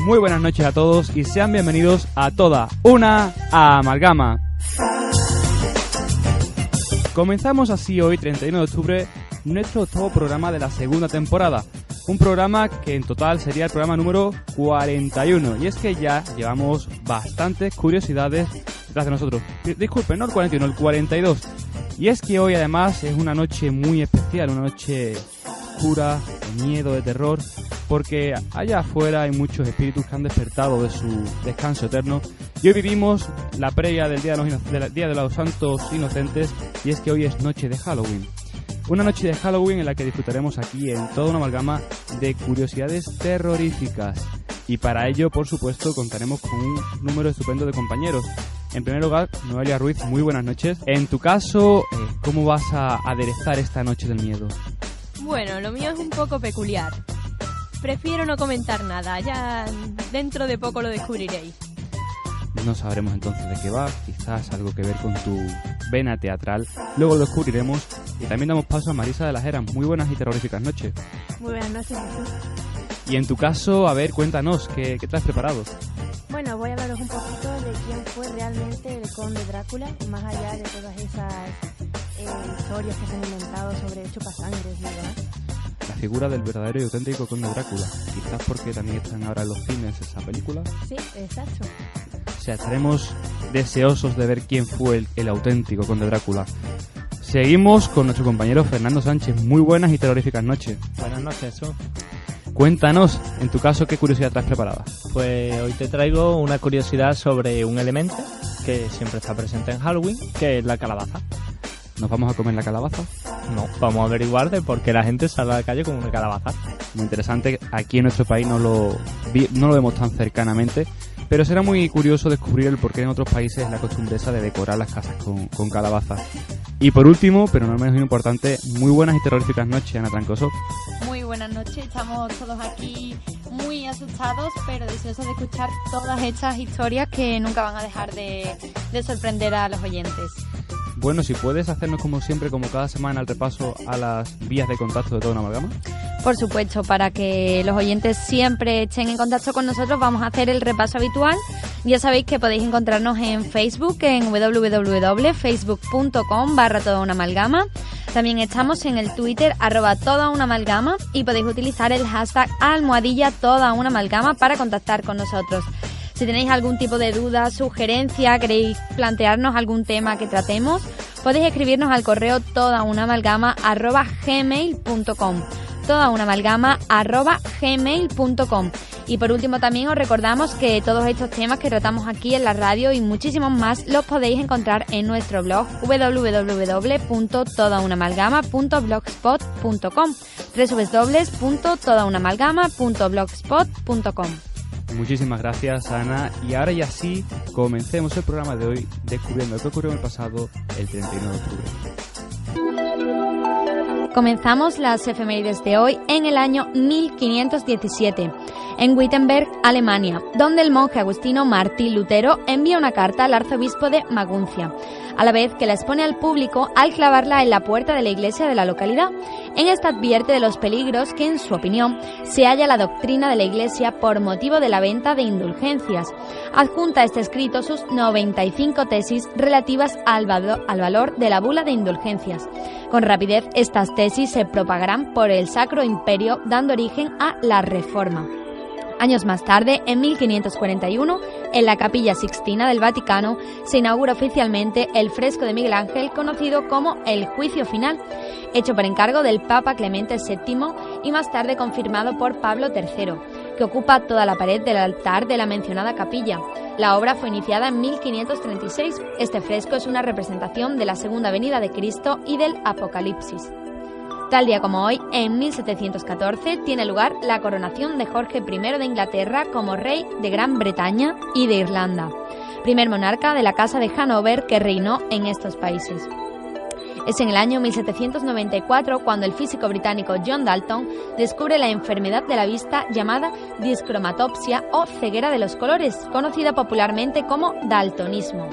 muy buenas noches a todos y sean bienvenidos a Toda una Amalgama. Comenzamos así hoy, 31 de octubre, nuestro octavo programa de la segunda temporada. Un programa que en total sería el programa número 41. Y es que ya llevamos bastantes curiosidades detrás de nosotros. Disculpen, no el 41, el 42. Y es que hoy además es una noche muy especial, una noche oscura, de miedo, de terror, porque allá afuera hay muchos espíritus que han despertado de su descanso eterno. Y hoy vivimos la previa del Día de los Santos Inocentes, y es que hoy es noche de Halloween. Una noche de Halloween en la que disfrutaremos aquí en Toda una Amalgama de curiosidades terroríficas. Y para ello, por supuesto, contaremos con un número estupendo de compañeros. En primer lugar, Noelia Ruiz, muy buenas noches. En tu caso, ¿cómo vas a aderezar esta noche del miedo? Bueno, lo mío es un poco peculiar. Prefiero no comentar nada, ya dentro de poco lo descubriréis. No sabremos entonces de qué va, quizás algo que ver con tu vena teatral. Luego lo descubriremos y también damos paso a Marisa de las Heras. Muy buenas y terroríficas noches. Muy buenas noches, Jesús. Y en tu caso, a ver, cuéntanos, ¿qué traes preparado? Bueno, voy a hablaros un poquito de quién fue realmente el conde Drácula, más allá de todas esas historias que se han inventado sobre chupasangres y demás. La figura del verdadero y auténtico conde Drácula. Quizás porque también están ahora en los cines esa película. Sí, exacto. O sea, estaremos deseosos de ver quién fue el auténtico conde Drácula. Seguimos con nuestro compañero Fernando Sánchez. Muy buenas y terroríficas noches. Buenas noches, Jesús. Cuéntanos, en tu caso, ¿qué curiosidad traes preparada? Pues hoy te traigo una curiosidad sobre un elemento que siempre está presente en Halloween, que es la calabaza. ¿Nos vamos a comer la calabaza? No, vamos a averiguar de por qué la gente sale a la calle con una calabaza. Muy interesante, aquí en nuestro país no lo vemos tan cercanamente, pero será muy curioso descubrir el por qué en otros países es la costumbre esa de decorar las casas con calabazas. Y por último, pero no menos importante, muy buenas y terroríficas noches, Ana Trancoso. Muy buenas noches, estamos todos aquí muy asustados, pero deseosos de escuchar todas estas historias que nunca van a dejar de sorprender a los oyentes. Bueno, si puedes hacernos como siempre, como cada semana, el repaso a las vías de contacto de Toda una Amalgama. Por supuesto, para que los oyentes siempre estén en contacto con nosotros, vamos a hacer el repaso habitual. Ya sabéis que podéis encontrarnos en Facebook, en www.facebook.com/todaunamalgama. También estamos en el Twitter, @todaunamalgama, y podéis utilizar el hashtag #todaunamalgama para contactar con nosotros. Si tenéis algún tipo de duda, sugerencia, queréis plantearnos algún tema que tratemos, podéis escribirnos al correo todaunamalgama@gmail.com. todaunamalgama@gmail.com. Y por último también os recordamos que todos estos temas que tratamos aquí en la radio y muchísimos más los podéis encontrar en nuestro blog www.todaunamalgama.blogspot.com, www.todaunamalgama.blogspot.com. Muchísimas gracias, Ana. Y ahora ya sí, comencemos el programa de hoy descubriendo lo que ocurrió en el pasado, el 31 de octubre. Comenzamos las efemérides de hoy en el año 1517, en Wittenberg, Alemania, donde el monje agustino Martín Lutero envía una carta al arzobispo de Maguncia, a la vez que la expone al público al clavarla en la puerta de la iglesia de la localidad. En esta advierte de los peligros que, en su opinión, se halla la doctrina de la iglesia por motivo de la venta de indulgencias. Adjunta a este escrito sus 95 tesis relativas al valor de la bula de indulgencias. Con rapidez, estas tesis se propagarán por el Sacro Imperio, dando origen a la Reforma. Años más tarde, en 1541, en la Capilla Sixtina del Vaticano, se inaugura oficialmente el fresco de Miguel Ángel conocido como el Juicio Final, hecho por encargo del Papa Clemente VII y más tarde confirmado por Pablo III, que ocupa toda la pared del altar de la mencionada capilla. La obra fue iniciada en 1536. Este fresco es una representación de la segunda venida de Cristo y del Apocalipsis. Tal día como hoy, en 1714, tiene lugar la coronación de Jorge I de Inglaterra como rey de Gran Bretaña y de Irlanda, primer monarca de la Casa de Hanover que reinó en estos países. Es en el año 1794 cuando el físico británico John Dalton descubre la enfermedad de la vista llamada discromatopsia o ceguera de los colores, conocida popularmente como daltonismo.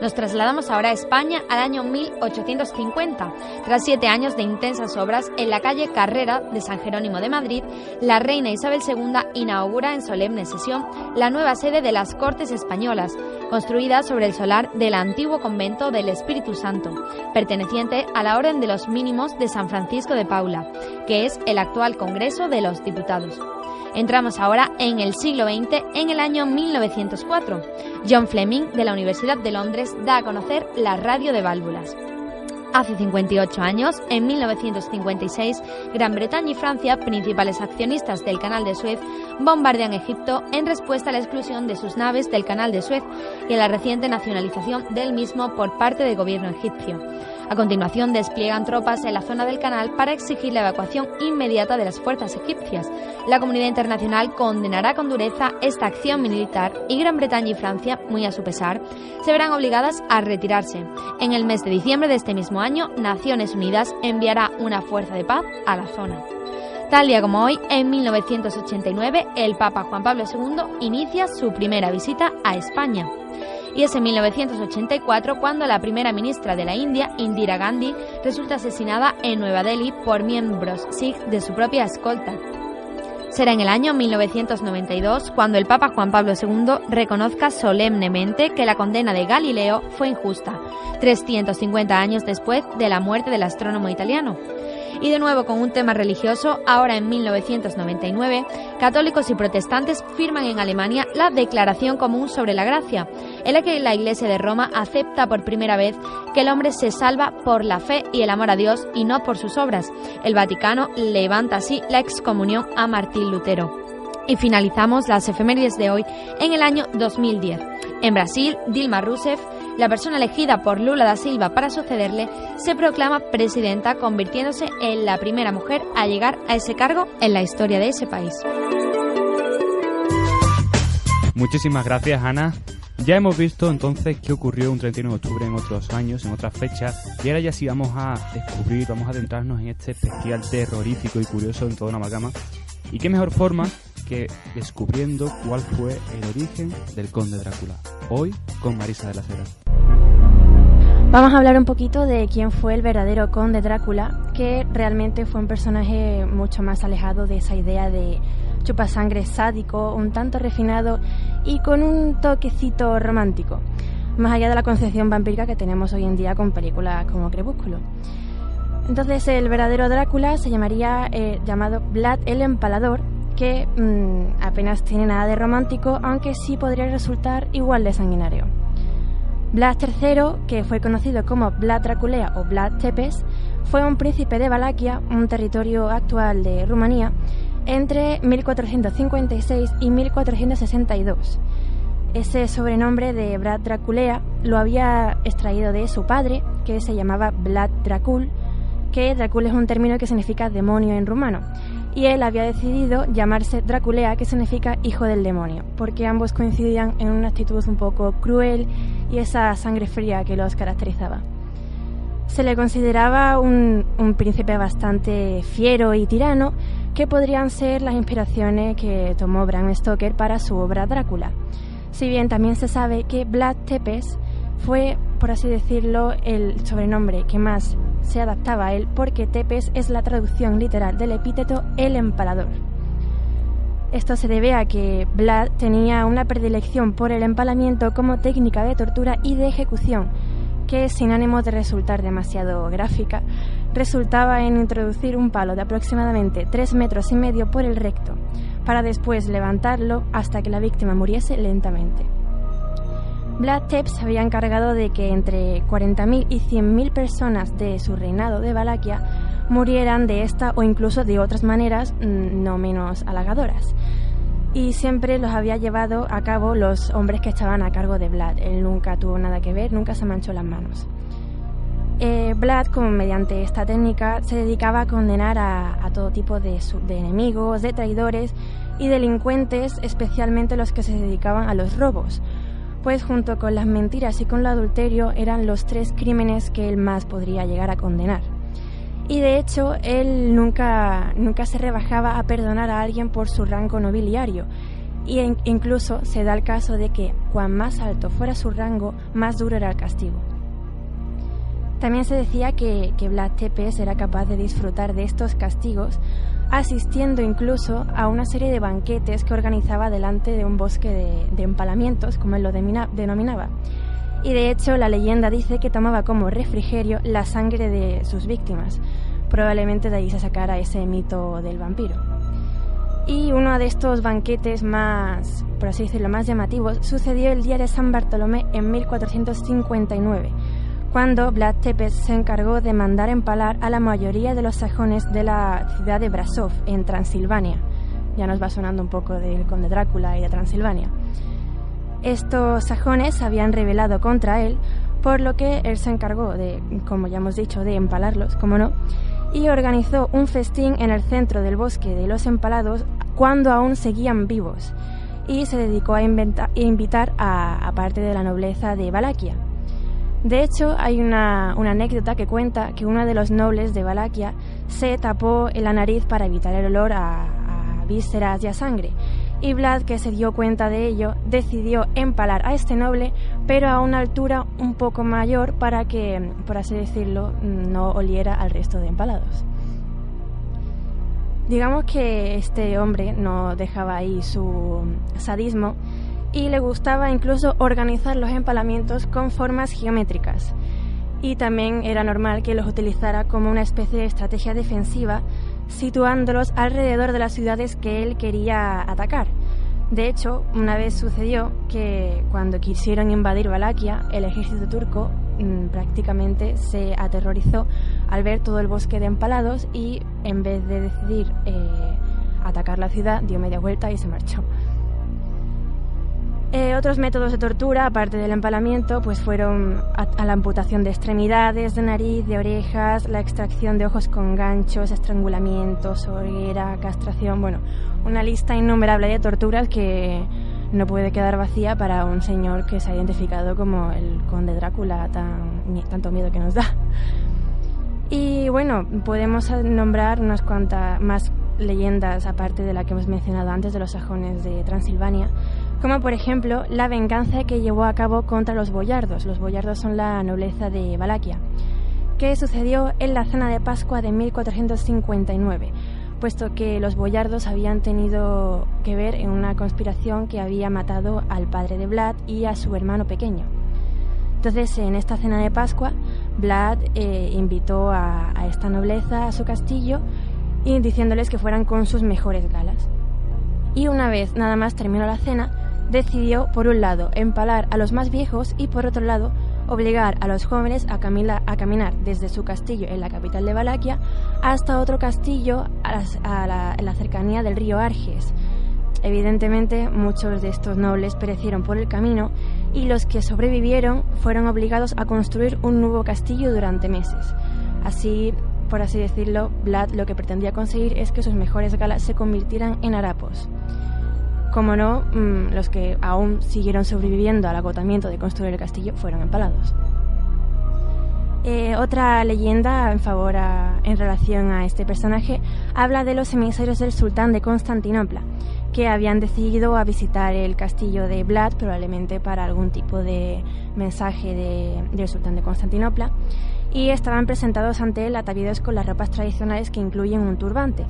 Nos trasladamos ahora a España al año 1850. Tras 7 años de intensas obras, en la calle Carrera de San Jerónimo de Madrid, la reina Isabel II inaugura en solemne sesión la nueva sede de las Cortes Españolas, construida sobre el solar del antiguo convento del Espíritu Santo, perteneciente a la Orden de los Mínimos de San Francisco de Paula, que es el actual Congreso de los Diputados. Entramos ahora en el siglo XX, en el año 1904. John Fleming, de la Universidad de Londres, da a conocer la radio de válvulas. Hace 58 años, en 1956, Gran Bretaña y Francia, principales accionistas del Canal de Suez, bombardean Egipto en respuesta a la exclusión de sus naves del Canal de Suez y a la reciente nacionalización del mismo por parte del gobierno egipcio. A continuación, despliegan tropas en la zona del canal para exigir la evacuación inmediata de las fuerzas egipcias. La comunidad internacional condenará con dureza esta acción militar y Gran Bretaña y Francia, muy a su pesar, se verán obligadas a retirarse. En el mes de diciembre de este mismo año, Naciones Unidas enviará una fuerza de paz a la zona. Tal día como hoy, en 1989, el Papa Juan Pablo II inicia su primera visita a España. Y es en 1984 cuando la primera ministra de la India, Indira Gandhi, resulta asesinada en Nueva Delhi por miembros Sikh de su propia escolta. Será en el año 1992 cuando el Papa Juan Pablo II reconozca solemnemente que la condena de Galileo fue injusta, 350 años después de la muerte del astrónomo italiano. Y de nuevo con un tema religioso, ahora en 1999, católicos y protestantes firman en Alemania la Declaración Común sobre la Gracia, en la que la Iglesia de Roma acepta por primera vez que el hombre se salva por la fe y el amor a Dios y no por sus obras. El Vaticano levanta así la excomunión a Martín Lutero. Y finalizamos las efemérides de hoy en el año 2010. En Brasil, Dilma Rousseff, la persona elegida por Lula da Silva para sucederle, se proclama presidenta, convirtiéndose en la primera mujer a llegar a ese cargo en la historia de ese país. Muchísimas gracias, Ana. Ya hemos visto entonces qué ocurrió un 31 de octubre en otros años, en otras fechas, y ahora ya sí vamos a descubrir, vamos a adentrarnos en este especial terrorífico y curioso en toda una amalgama. Y qué mejor forma que descubriendo cuál fue el origen del Conde Drácula. Hoy con Marisa de la Heras. Vamos a hablar un poquito de quién fue el verdadero Conde Drácula, que realmente fue un personaje mucho más alejado de esa idea de chupasangre sádico, un tanto refinado y con un toquecito romántico, más allá de la concepción vampírica que tenemos hoy en día con películas como Crepúsculo. Entonces el verdadero Drácula se llamaría llamado Vlad el Empalador, que apenas tiene nada de romántico, aunque sí podría resultar igual de sanguinario. Vlad III, que fue conocido como Vlad Draculea o Vlad Tepes, fue un príncipe de Valaquia, un territorio actual de Rumanía, entre 1456 y 1462. Ese sobrenombre de Vlad Draculea lo había extraído de su padre, que se llamaba Vlad Dracul, que Dracul es un término que significa demonio en rumano, y él había decidido llamarse Draculea, que significa hijo del demonio, porque ambos coincidían en una actitud un poco cruel y esa sangre fría que los caracterizaba. Se le consideraba un príncipe bastante fiero y tirano, que podrían ser las inspiraciones que tomó Bram Stoker para su obra Drácula. Si bien también se sabe que Vlad Tepes fue, por así decirlo, el sobrenombre que más se adaptaba a él, porque Tepes es la traducción literal del epíteto el empalador. Esto se debe a que Vlad tenía una predilección por el empalamiento como técnica de tortura y de ejecución, que sin ánimo de resultar demasiado gráfica, resultaba en introducir un palo de aproximadamente 3,5 metros por el recto, para después levantarlo hasta que la víctima muriese lentamente. Vlad Tepes se había encargado de que entre 40.000 y 100.000 personas de su reinado de Valaquia murieran de esta o incluso de otras maneras no menos halagadoras. Y siempre los había llevado a cabo los hombres que estaban a cargo de Vlad. Él nunca tuvo nada que ver, nunca se manchó las manos. Vlad, mediante esta técnica, se dedicaba a condenar a todo tipo de enemigos, de traidores y delincuentes, especialmente los que se dedicaban a los robos, pues junto con las mentiras y con el adulterio eran los 3 crímenes que él más podría llegar a condenar. Y de hecho, él nunca se rebajaba a perdonar a alguien por su rango nobiliario, y incluso se da el caso de que cuan más alto fuera su rango, más duro era el castigo. También se decía que Vlad Tepes era capaz de disfrutar de estos castigos, asistiendo incluso a una serie de banquetes que organizaba delante de un bosque de empalamientos, como él lo denominaba. Y de hecho la leyenda dice que tomaba como refrigerio la sangre de sus víctimas. Probablemente de ahí se sacara ese mito del vampiro. Y uno de estos banquetes más, por así decirlo, más llamativos, sucedió el día de San Bartolomé en 1459, cuando Vlad Tepes se encargó de mandar empalar a la mayoría de los sajones de la ciudad de Brasov, en Transilvania. Ya nos va sonando un poco del Conde Drácula y de Transilvania. Estos sajones se habían rebelado contra él, por lo que él se encargó de, como ya hemos dicho, de empalarlos, como no, y organizó un festín en el centro del bosque de los empalados cuando aún seguían vivos, y se dedicó a invitar a parte de la nobleza de Valaquia. De hecho, hay una anécdota que cuenta que uno de los nobles de Valaquia se tapó la nariz para evitar el olor a vísceras y a sangre, y Vlad, que se dio cuenta de ello, decidió empalar a este noble, pero a una altura un poco mayor para que, por así decirlo, no oliera al resto de empalados. Digamos que este hombre no dejaba ahí su sadismo y le gustaba incluso organizar los empalamientos con formas geométricas. Y también era normal que los utilizara como una especie de estrategia defensiva, situándolos alrededor de las ciudades que él quería atacar. De hecho, una vez sucedió que cuando quisieron invadir Valaquia, el ejército turco prácticamente se aterrorizó al ver todo el bosque de empalados y, en vez de decidir atacar la ciudad, dio media vuelta y se marchó. Otros métodos de tortura, aparte del empalamiento, pues fueron a la amputación de extremidades, de nariz, de orejas, la extracción de ojos con ganchos, estrangulamientos, hoguera, castración, bueno, una lista innumerable de torturas que no puede quedar vacía para un señor que se ha identificado como el Conde Drácula, tanto miedo que nos da. Y bueno, podemos nombrar unas cuantas más leyendas aparte de la que hemos mencionado antes de los sajones de Transilvania, como por ejemplo la venganza que llevó a cabo contra los boyardos. Los boyardos son la nobleza de Valaquia, que sucedió en la cena de Pascua de 1459, puesto que los boyardos habían tenido que ver en una conspiración que había matado al padre de Vlad y a su hermano pequeño. Entonces, en esta cena de Pascua, Vlad invitó a esta nobleza a su castillo y diciéndoles que fueran con sus mejores galas. Y una vez nada más terminó la cena, decidió, por un lado, empalar a los más viejos y, por otro lado, obligar a los jóvenes a caminar desde su castillo en la capital de Valaquia hasta otro castillo en la cercanía del río Arges. Evidentemente, muchos de estos nobles perecieron por el camino y los que sobrevivieron fueron obligados a construir un nuevo castillo durante meses. Así, por así decirlo, Vlad lo que pretendía conseguir es que sus mejores galas se convirtieran en harapos. Como no, los que aún siguieron sobreviviendo al agotamiento de construir el castillo fueron empalados. Otra leyenda en relación a este personaje habla de los emisarios del sultán de Constantinopla, que habían decidido a visitar el castillo de Vlad, probablemente para algún tipo de mensaje del sultán de Constantinopla, y estaban presentados ante él ataviados con las ropas tradicionales que incluyen un turbante.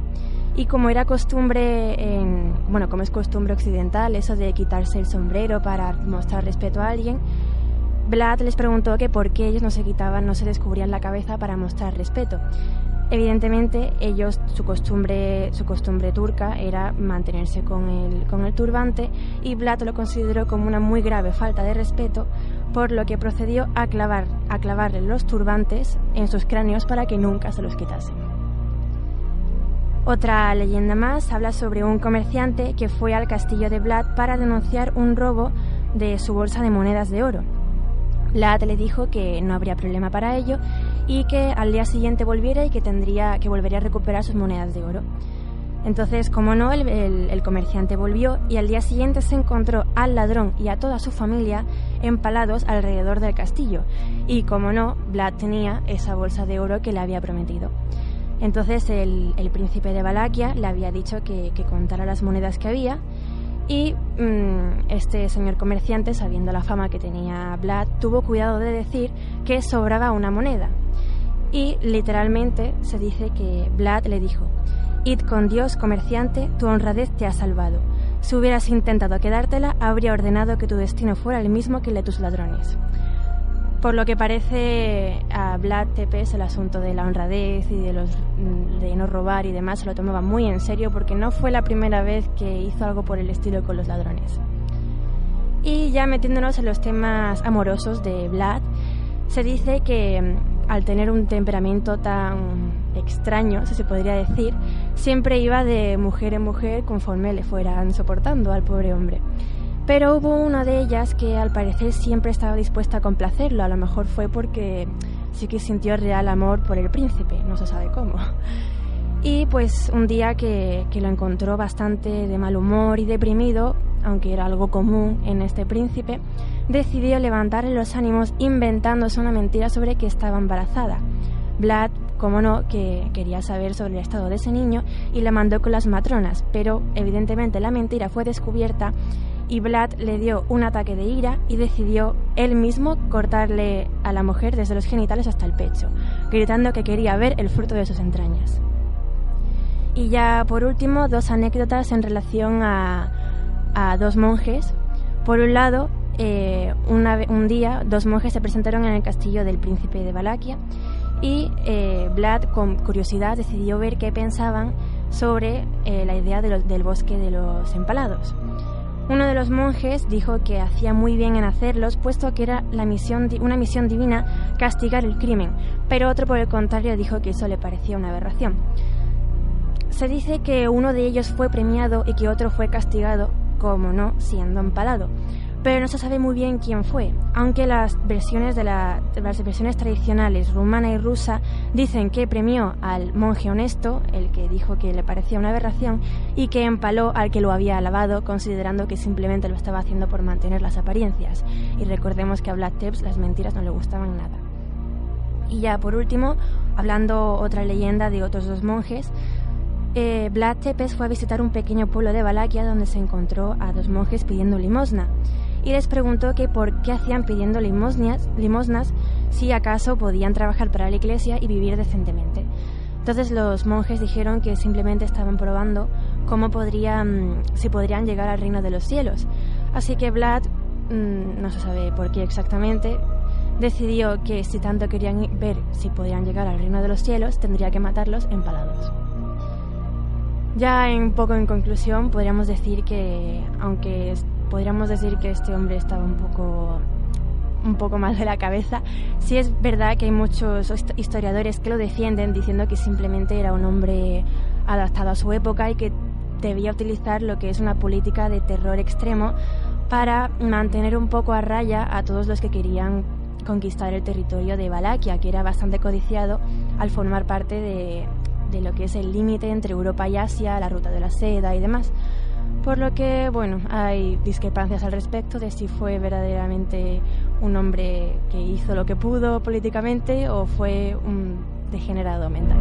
Y como era costumbre, como es costumbre occidental, eso de quitarse el sombrero para mostrar respeto a alguien, Vlad les preguntó que por qué ellos no se descubrían la cabeza para mostrar respeto. Evidentemente, ellos, su costumbre turca era mantenerse con el turbante, y Vlad lo consideró como una muy grave falta de respeto, por lo que procedió a clavarle los turbantes en sus cráneos para que nunca se los quitasen. Otra leyenda más habla sobre un comerciante que fue al castillo de Vlad para denunciar un robo de su bolsa de monedas de oro. Vlad le dijo que no habría problema para ello y que al día siguiente volviera y que volvería a recuperar sus monedas de oro. Entonces, como no, el comerciante volvió y al día siguiente se encontró al ladrón y a toda su familia empalados alrededor del castillo. Y como no, Vlad tenía esa bolsa de oro que le había prometido. Entonces el príncipe de Valaquia le había dicho que contara las monedas que había, Y este señor comerciante, sabiendo la fama que tenía Vlad, tuvo cuidado de decir que sobraba una moneda. Y literalmente se dice que Vlad le dijo: «Id con Dios, comerciante, tu honradez te ha salvado. Si hubieras intentado quedártela, habría ordenado que tu destino fuera el mismo que el de tus ladrones». Por lo que parece, a Vlad Tepes el asunto de la honradez y de no robar y demás se lo tomaba muy en serio, porque no fue la primera vez que hizo algo por el estilo con los ladrones. Y ya metiéndonos en los temas amorosos de Vlad, se dice que al tener un temperamento tan extraño, si se podría decir, siempre iba de mujer en mujer conforme le fueran soportando al pobre hombre. Pero hubo una de ellas que al parecer siempre estaba dispuesta a complacerlo. A lo mejor fue porque sí que sintió real amor por el príncipe, no se sabe cómo. Y pues un día que lo encontró bastante de mal humor y deprimido, aunque era algo común en este príncipe, decidió levantarle los ánimos inventándose una mentira sobre que estaba embarazada. Vlad, como no, que quería saber sobre el estado de ese niño y la mandó con las matronas, pero evidentemente la mentira fue descubierta y Vlad le dio un ataque de ira y decidió él mismo cortarle a la mujer desde los genitales hasta el pecho, gritando que quería ver el fruto de sus entrañas. Y ya por último, dos anécdotas en relación a dos monjes. Por un lado, un día dos monjes se presentaron en el castillo del príncipe de Valaquia y Vlad, con curiosidad, decidió ver qué pensaban sobre la idea del bosque de los empalados. Uno de los monjes dijo que hacía muy bien en hacerlos, puesto que era una misión divina castigar el crimen, pero otro, por el contrario, dijo que eso le parecía una aberración. Se dice que uno de ellos fue premiado y que otro fue castigado, como no, siendo empalado, pero no se sabe muy bien quién fue, aunque las versiones tradicionales rumana y rusa dicen que premió al monje honesto, el que dijo que le parecía una aberración, y que empaló al que lo había alabado, considerando que simplemente lo estaba haciendo por mantener las apariencias. Y recordemos que a Vlad Tepes las mentiras no le gustaban nada. Y ya por último, hablando otra leyenda de otros dos monjes, Vlad Tepes fue a visitar un pequeño pueblo de Valaquia donde se encontró a dos monjes pidiendo limosna y les preguntó que por qué hacían pidiendo limosnas si acaso podían trabajar para la iglesia y vivir decentemente. Entonces los monjes dijeron que simplemente estaban probando si podrían llegar al reino de los cielos. Así que Vlad, no se sabe por qué exactamente, decidió que si tanto querían ver si podían llegar al reino de los cielos, tendría que matarlos empalados. Ya un poco en conclusión, podríamos decir que este hombre estaba un poco mal de la cabeza, sí es verdad que hay muchos historiadores que lo defienden diciendo que simplemente era un hombre adaptado a su época y que debía utilizar lo que es una política de terror extremo para mantener un poco a raya a todos los que querían conquistar el territorio de Valaquia, que era bastante codiciado al formar parte de lo que es el límite entre Europa y Asia, la ruta de la seda y demás. Por lo que, bueno, hay discrepancias al respecto de si fue verdaderamente un hombre que hizo lo que pudo políticamente o fue un degenerado mental.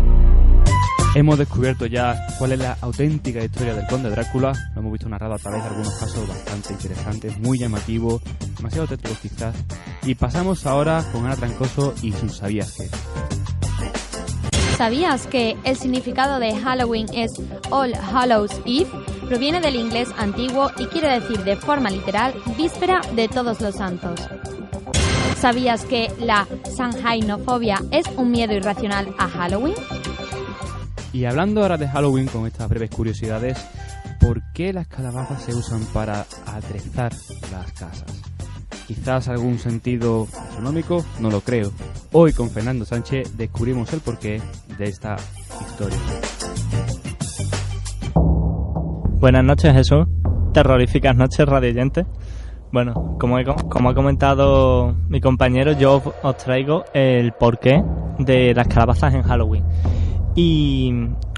Hemos descubierto ya cuál es la auténtica historia del conde Drácula. Lo hemos visto narrado a través de algunos casos bastante interesantes, muy llamativos, demasiado tétricos quizás. Y pasamos ahora con Ana Trancoso y sus ¿sabías qué? ¿Sabías que el significado de Halloween es All Hallows Eve? Proviene del inglés antiguo y quiere decir de forma literal víspera de todos los santos. ¿Sabías que la sanjainofobia es un miedo irracional a Halloween? Y hablando ahora de Halloween con estas breves curiosidades, ¿por qué las calabazas se usan para aderezar las casas? Quizás algún sentido astronómico, no lo creo. Hoy con Fernando Sánchez descubrimos el porqué de esta historia. Buenas noches, Jesús. Terroríficas noches, radioyentes. Bueno, como ha comentado mi compañero, yo os traigo el porqué de las calabazas en Halloween. Y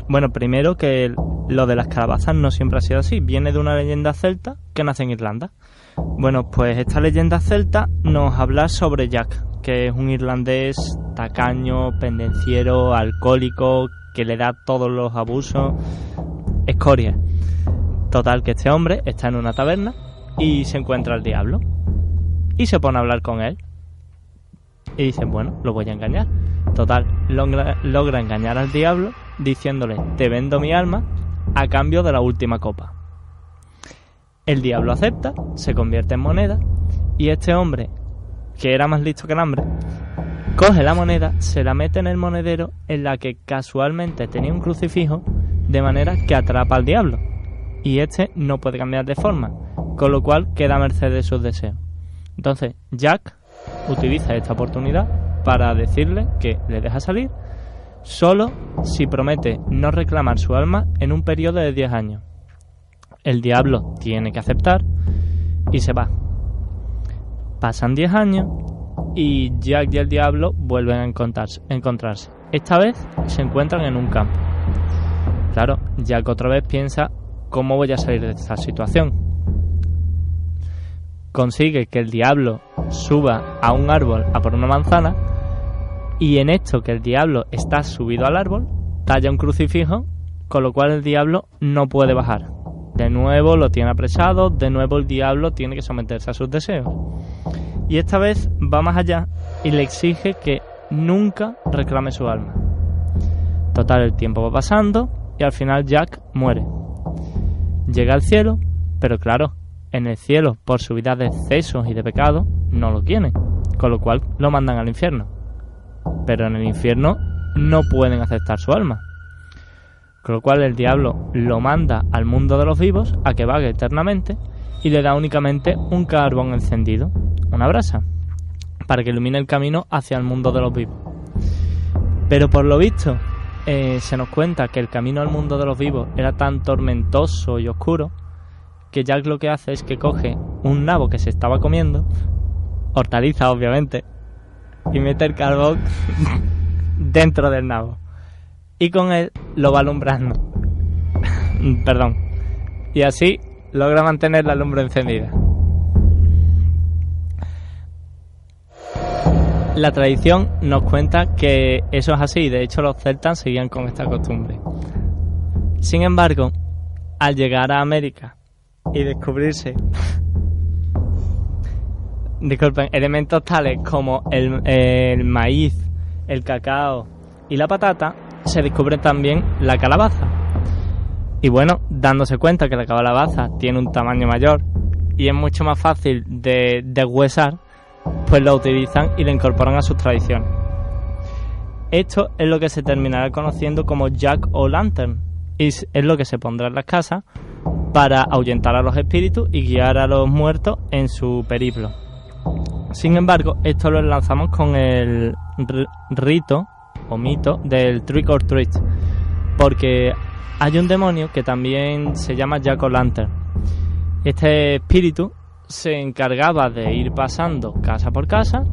bueno, primero que lo de las calabazas no siempre ha sido así. Viene de una leyenda celta que nace en Irlanda. Bueno, pues esta leyenda celta nos habla sobre Jack, que es un irlandés tacaño, pendenciero, alcohólico, que le da todos los abusos, escoria. Total, que este hombre está en una taberna y se encuentra al diablo. Y se pone a hablar con él. Y dice, bueno, lo voy a engañar. Total, logra engañar al diablo diciéndole, te vendo mi alma a cambio de la última copa. El diablo acepta, se convierte en moneda y este hombre, que era más listo que el hambre, coge la moneda, se la mete en el monedero en la que casualmente tenía un crucifijo, de manera que atrapa al diablo. Y este no puede cambiar de forma, con lo cual queda a merced de sus deseos. Entonces Jack utiliza esta oportunidad para decirle que le deja salir solo si promete no reclamar su alma en un periodo de 10 años. El diablo tiene que aceptar y se va. Pasan 10 años y Jack y el diablo vuelven a encontrarse. Esta vez se encuentran en un campo. Claro, Jack otra vez piensa, ¿cómo voy a salir de esta situación? Consigue que el diablo suba a un árbol a por una manzana y en esto que el diablo está subido al árbol, talla un crucifijo, con lo cual el diablo no puede bajar. De nuevo lo tiene apresado, de nuevo el diablo tiene que someterse a sus deseos. Y esta vez va más allá y le exige que nunca reclame su alma. Total, el tiempo va pasando y al final Jack muere. Llega al cielo, pero claro, en el cielo, por su vida de excesos y de pecados, no lo quieren, con lo cual lo mandan al infierno. Pero en el infierno no pueden aceptar su alma. Con lo cual el diablo lo manda al mundo de los vivos a que vague eternamente y le da únicamente un carbón encendido, una brasa, para que ilumine el camino hacia el mundo de los vivos. Pero por lo visto, se nos cuenta que el camino al mundo de los vivos era tan tormentoso y oscuro que Jack lo que hace es que coge un nabo que se estaba comiendo, hortaliza obviamente, y mete el carbón dentro del nabo. Y con él lo va alumbrando. Perdón. Y así logra mantener la lumbre encendida. La tradición nos cuenta que eso es así. De hecho, los celtas seguían con esta costumbre. Sin embargo, al llegar a América y descubrirse elementos tales como el maíz, el cacao y la patata, se descubre también la calabaza. Y bueno, dándose cuenta que la calabaza tiene un tamaño mayor y es mucho más fácil de deshuesar, pues lo utilizan y lo incorporan a sus tradiciones. Esto es lo que se terminará conociendo como Jack-o'-lantern, y es lo que se pondrá en las casas para ahuyentar a los espíritus y guiar a los muertos en su periplo. Sin embargo, esto lo enlazamos con el rito o mito del trick or treat, porque hay un demonio que también se llama Jack-o'-lantern. Este espíritu se encargaba de ir pasando casa por casa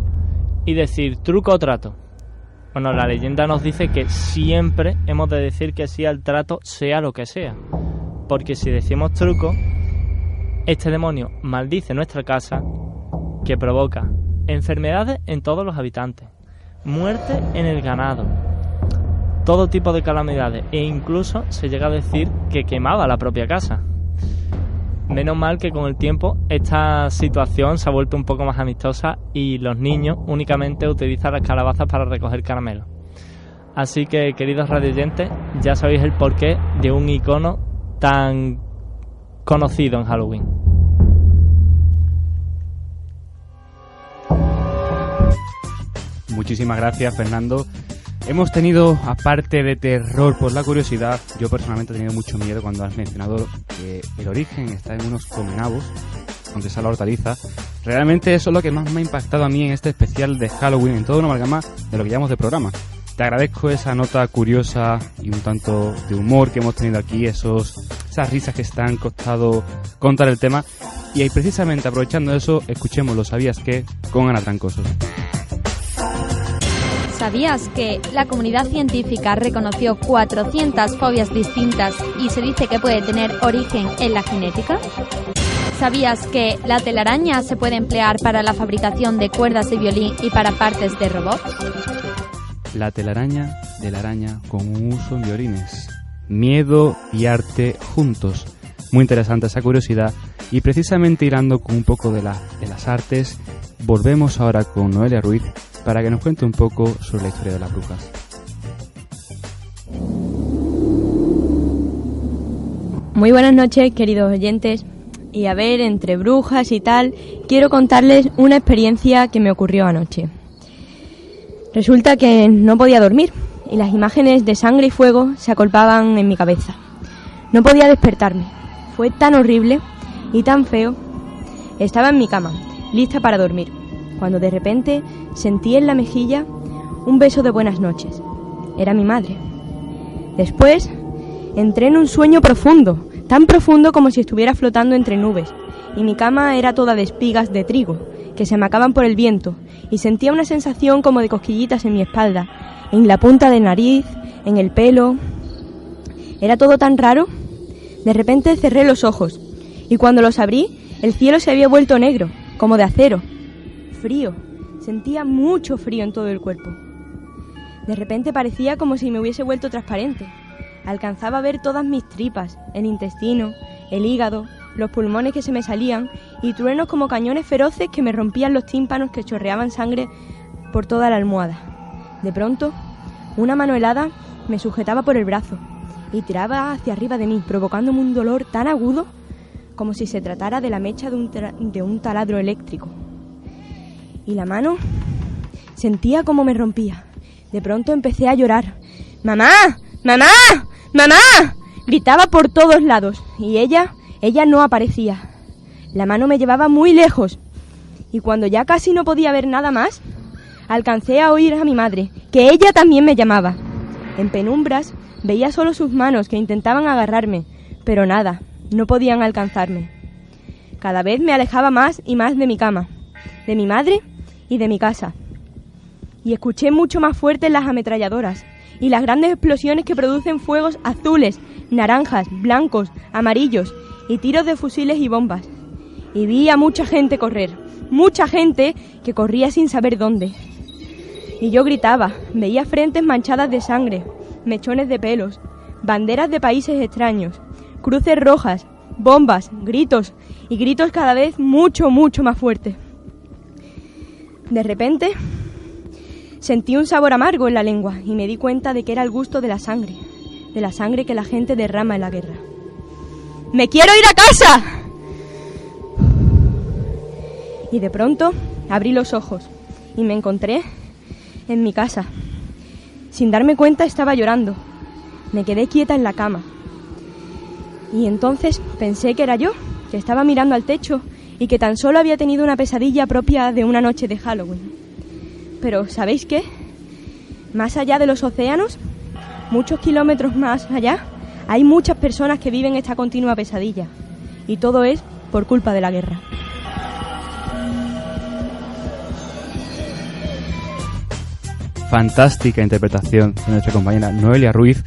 y decir truco o trato. Bueno, la leyenda nos dice que siempre hemos de decir que sí al trato, sea lo que sea, porque si decimos truco, este demonio maldice nuestra casa, que provoca enfermedades en todos los habitantes, muerte en el ganado, todo tipo de calamidades, e incluso se llega a decir que quemaba la propia casa. Menos mal que con el tiempo esta situación se ha vuelto un poco más amistosa y los niños únicamente utilizan las calabazas para recoger caramelos. Así que, queridos radioyentes, ya sabéis el porqué de un icono tan conocido en Halloween. Muchísimas gracias, Fernando. Hemos tenido, aparte de terror por la curiosidad, yo personalmente he tenido mucho miedo cuando has mencionado que el origen está en unos comenabos, aunque sea la hortaliza. Realmente eso es lo que más me ha impactado a mí en este especial de Halloween, en toda una amalgama de lo que llamamos de programa. Te agradezco esa nota curiosa y un tanto de humor que hemos tenido aquí, esas risas que te han costado contar el tema. Y precisamente aprovechando eso, escuchemos Lo Sabías Que con Ana Trancoso. ¿Sabías que la comunidad científica reconoció 400 fobias distintas y se dice que puede tener origen en la genética? ¿Sabías que la telaraña se puede emplear para la fabricación de cuerdas de violín y para partes de robots? La telaraña de la araña con un uso en violines. Miedo y arte juntos. Muy interesante esa curiosidad. Y precisamente hilando con un poco de las artes, volvemos ahora con Noelia Ruiz para que nos cuente un poco sobre la historia de las brujas. Muy buenas noches, queridos oyentes. Y a ver, entre brujas y tal, quiero contarles una experiencia que me ocurrió anoche. Resulta que no podía dormir y las imágenes de sangre y fuego se acolpaban en mi cabeza. No podía despertarme. Fue tan horrible y tan feo. Estaba en mi cama, lista para dormir, cuando de repente sentí en la mejilla un beso de buenas noches. Era mi madre. Después entré en un sueño profundo, tan profundo como si estuviera flotando entre nubes, y mi cama era toda de espigas de trigo, que se amacaban por el viento, y sentía una sensación como de cosquillitas en mi espalda, en la punta de nariz, en el pelo. Era todo tan raro. De repente cerré los ojos, y cuando los abrí, el cielo se había vuelto negro, como de acero. Frío. Sentía mucho frío en todo el cuerpo. De repente parecía como si me hubiese vuelto transparente. Alcanzaba a ver todas mis tripas, el intestino, el hígado, los pulmones que se me salían y truenos como cañones feroces que me rompían los tímpanos que chorreaban sangre por toda la almohada. De pronto, una mano helada me sujetaba por el brazo y tiraba hacia arriba de mí, provocándome un dolor tan agudo como si se tratara de la mecha de un taladro eléctrico. Y la mano sentía como me rompía. De pronto empecé a llorar. ¡Mamá! ¡Mamá! ¡Mamá! Gritaba por todos lados y ella no aparecía. La mano me llevaba muy lejos y cuando ya casi no podía ver nada más, alcancé a oír a mi madre, que ella también me llamaba. En penumbras veía solo sus manos que intentaban agarrarme, pero nada, no podían alcanzarme. Cada vez me alejaba más y más de mi cama, de mi madre y de mi casa. Y escuché mucho más fuertes las ametralladoras y las grandes explosiones que producen fuegos azules, naranjas, blancos, amarillos y tiros de fusiles y bombas. Y vi a mucha gente correr, mucha gente que corría sin saber dónde. Y yo gritaba, veía frentes manchadas de sangre, mechones de pelos, banderas de países extraños, cruces rojas, bombas, gritos y gritos cada vez mucho, mucho más fuertes. De repente sentí un sabor amargo en la lengua y me di cuenta de que era el gusto de la sangre que la gente derrama en la guerra. ¡Me quiero ir a casa! Y de pronto abrí los ojos y me encontré en mi casa. Sin darme cuenta estaba llorando. Me quedé quieta en la cama. Y entonces pensé que era yo, que estaba mirando al techo y que tan solo había tenido una pesadilla propia de una noche de Halloween. Pero ¿sabéis qué? Más allá de los océanos, muchos kilómetros más allá, hay muchas personas que viven esta continua pesadilla. Y todo es por culpa de la guerra. Fantástica interpretación de nuestra compañera Noelia Ruiz.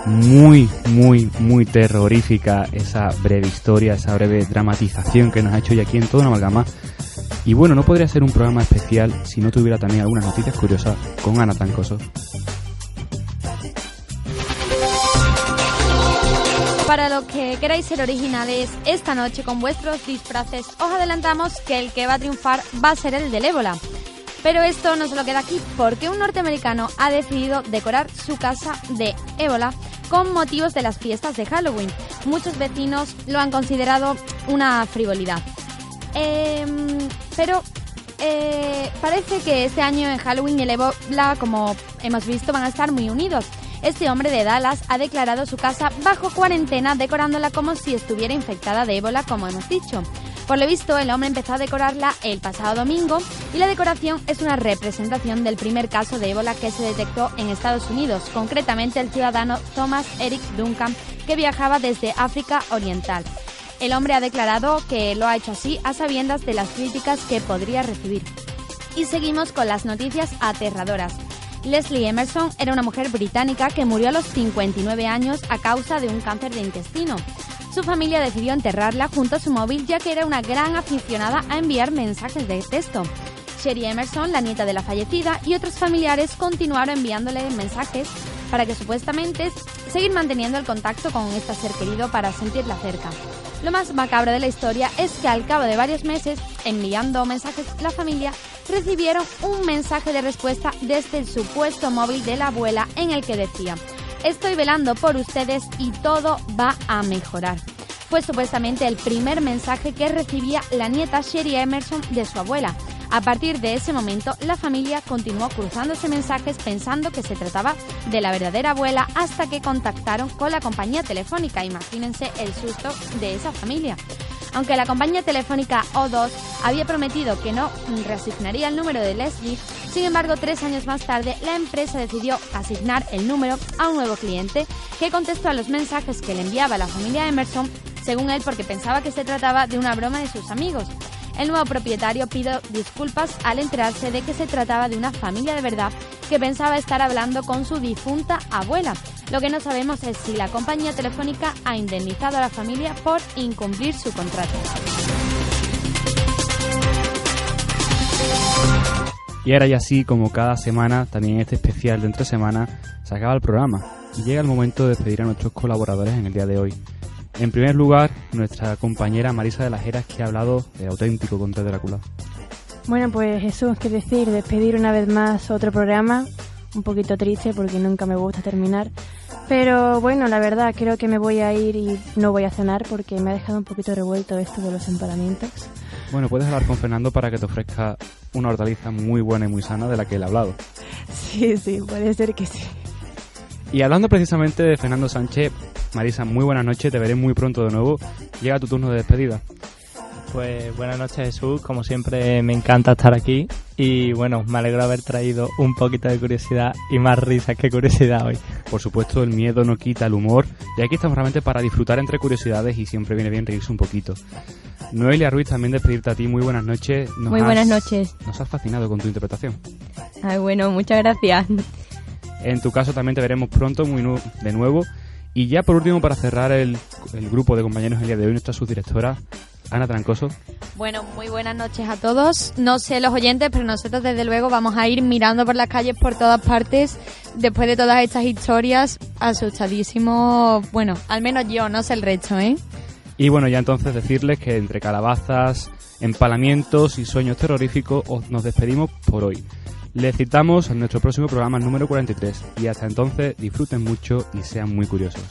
Muy, muy, muy terrorífica esa breve historia, esa breve dramatización que nos ha hecho hoy aquí en Toda una Amalgama. Y bueno, no podría ser un programa especial si no tuviera también algunas noticias curiosas con Ana Troncoso. Para los que queráis ser originales esta noche con vuestros disfraces, os adelantamos que el que va a triunfar va a ser el del ébola. Pero esto no se lo queda aquí, porque un norteamericano ha decidido decorar su casa de ébola con motivos de las fiestas de Halloween. Muchos vecinos lo han considerado una frivolidad. Pero parece que este año en Halloween y el ébola, como hemos visto, van a estar muy unidos. Este hombre de Dallas ha declarado su casa bajo cuarentena, decorándola como si estuviera infectada de ébola, como hemos dicho. Por lo visto, el hombre empezó a decorarla el pasado domingo y la decoración es una representación del primer caso de ébola que se detectó en Estados Unidos, concretamente el ciudadano Thomas Eric Duncan, que viajaba desde África Oriental. El hombre ha declarado que lo ha hecho así a sabiendas de las críticas que podría recibir. Y seguimos con las noticias aterradoras. Leslie Emerson era una mujer británica que murió a los 59 años a causa de un cáncer de intestino. Su familia decidió enterrarla junto a su móvil, ya que era una gran aficionada a enviar mensajes de texto. Sherry Emerson, la nieta de la fallecida, y otros familiares continuaron enviándole mensajes para que supuestamente seguir manteniendo el contacto con este ser querido para sentirla cerca. Lo más macabro de la historia es que al cabo de varios meses, enviando mensajes, la familia recibieron un mensaje de respuesta desde el supuesto móvil de la abuela en el que decía: estoy velando por ustedes y todo va a mejorar. Fue supuestamente el primer mensaje que recibía la nieta Sherry Emerson de su abuela. A partir de ese momento, la familia continuó cruzándose mensajes pensando que se trataba de la verdadera abuela hasta que contactaron con la compañía telefónica. Imagínense el susto de esa familia. Aunque la compañía telefónica O2 había prometido que no reasignaría el número de Leslie, sin embargo, 3 años más tarde, la empresa decidió asignar el número a un nuevo cliente que contestó a los mensajes que le enviaba la familia Emerson, según él porque pensaba que se trataba de una broma de sus amigos. El nuevo propietario pidió disculpas al enterarse de que se trataba de una familia de verdad que pensaba estar hablando con su difunta abuela. Lo que no sabemos es si la compañía telefónica ha indemnizado a la familia por incumplir su contrato. Y ahora ya sí, como cada semana, también este especial de entre semana, se acaba el programa y llega el momento de despedir a nuestros colaboradores en el día de hoy. En primer lugar, nuestra compañera Marisa de las Heras, que ha hablado de Auténtico Conde Drácula. Bueno, pues Jesús, qué decir, despedir una vez más otro programa, un poquito triste porque nunca me gusta terminar, pero bueno, la verdad, creo que me voy a ir y no voy a cenar porque me ha dejado un poquito revuelto esto de los emparamientos. Bueno, puedes hablar con Fernando para que te ofrezca una hortaliza muy buena y muy sana de la que él ha hablado. Sí, puede ser que sí. Y hablando precisamente de Fernando Sánchez, Marisa, muy buenas noches, te veré muy pronto de nuevo. Llega tu turno de despedida. Pues buenas noches, Jesús, como siempre me encanta estar aquí y bueno, me alegro de haber traído un poquito de curiosidad y más risas que curiosidad hoy. Por supuesto, el miedo no quita el humor y aquí estamos realmente para disfrutar entre curiosidades y siempre viene bien reírse un poquito. Noelia Ruiz, también despedirte a ti, muy buenas noches. Muy buenas noches. Nos has fascinado con tu interpretación. Ay, bueno, muchas gracias. En tu caso también te veremos pronto de nuevo. Y ya por último, para cerrar el grupo de compañeros el día de hoy, nuestra subdirectora, Ana Trancoso. Bueno, muy buenas noches a todos. No sé los oyentes, pero nosotros desde luego vamos a ir mirando por las calles por todas partes. Después de todas estas historias, asustadísimos. Bueno, al menos yo, no sé el resto, ¿eh? Y bueno, ya entonces decirles que entre calabazas, empalamientos y sueños terroríficos nos despedimos por hoy. Les citamos en nuestro próximo programa número 43 y hasta entonces disfruten mucho y sean muy curiosos.